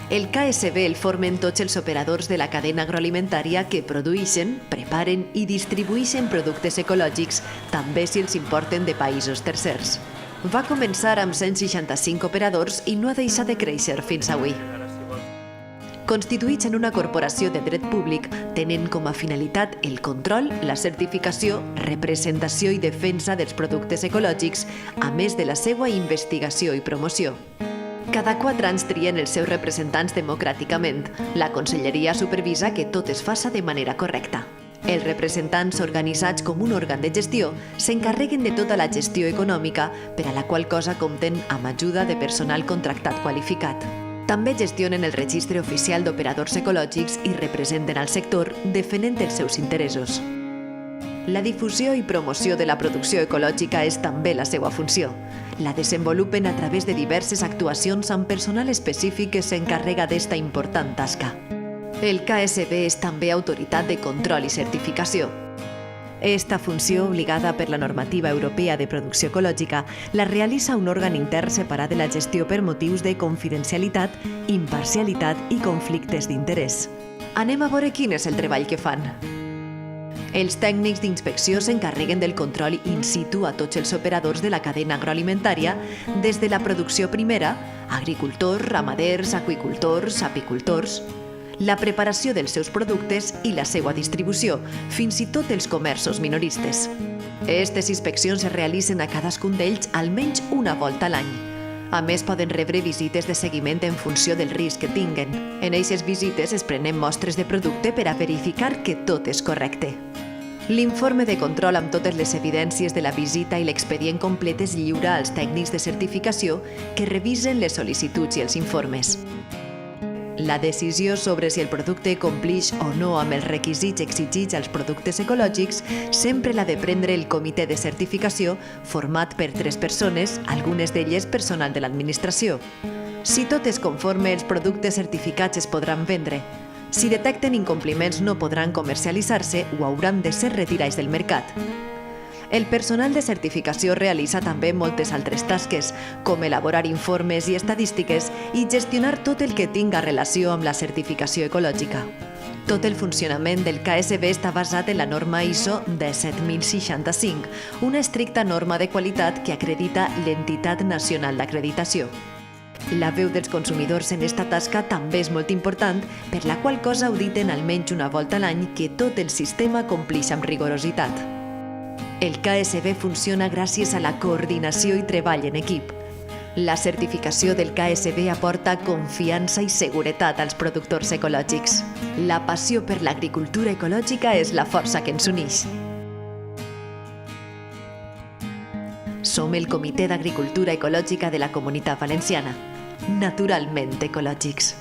El KSB el formen tots els operadors de la cadena agroalimentària que produeixen, preparen i distribueixen productes ecològics, també si els importen de països tercers. Va començar amb 165 operadors i no ha deixat de créixer fins avui. Constituïts en una corporació de dret públic, tenen com a finalitat el control, la certificació, representació i defensa dels productes ecològics, a més de la seva investigació i promoció. Cada 4 anys trien els seus representants democràticament. La Conselleria supervisa que tot es faça de manera correcta. Els representants, organitzats com un òrgan de gestió, s'encarreguen de tota la gestió econòmica, per a la qual cosa compten amb ajuda de personal contractat qualificat. També gestionen el registre oficial d'operadors ecològics i representen al sector defendent els seus interessos. La difusió i promoció de la producció ecològica és també la seva funció. La desenvolupen a través de diverses actuacions amb personal específic que s'encarrega d'esta important tasca. El KSB és també autoritat de control i certificació. Esta funció, obligada per la normativa europea de producció ecològica, la realitza un òrgan intern separat de la gestió per motius de confidencialitat, imparcialitat i conflictes d'interès. Anem a veure quin és el treball que fan. Els tècnics d'inspecció s'encarreguen del control in situ a tots els operadors de la cadena agroalimentària, des de la producció primera, agricultors, ramaders, aqüicultors, apicultors, la preparació dels seus productes i la seva distribució, fins i tot els comerços minoristes. Aquestes inspeccions es realitzen a cadascun d'ells almenys una volta a l'any. A més, poden rebre visites de seguiment en funció del risc que tinguen. En aquestes visites es prenen mostres de producte per a verificar que tot és correcte. L'informe de control amb totes les evidències de la visita i l'expedient complet es lliura als tècnics de certificació que revisen les sol·licituds i els informes. La decisió sobre si el producte complix o no amb els requisits exigits als productes ecològics sempre l'ha de prendre el comitè de certificació format per 3 persones, algunes d'elles personal de l'administració. Si tot és conforme, els productes certificats es podran vendre. Si detecten incompliments, no podran comercialitzar-se o hauran de ser retirats del mercat. El personal de certificació realitza també moltes altres tasques, com elaborar informes i estadístiques i gestionar tot el que tinga relació amb la certificació ecològica. Tot el funcionament del KSB està basat en la norma ISO 17065, una estricta norma de qualitat que acredita l'Entitat Nacional d'Acreditació. La veu dels consumidors en esta tasca també és molt important, per la qual cosa auditen almenys una volta a l'any que tot el sistema complix amb rigorositat. El KSB funciona gràcies a la coordinació i treball en equip. La certificació del KSB aporta confiança i seguretat als productors ecològics. La passió per l'agricultura ecològica és la força que ens uneix. Som el Comitè d'Agricultura Ecològica de la Comunitat Valenciana, naturalment ecològics.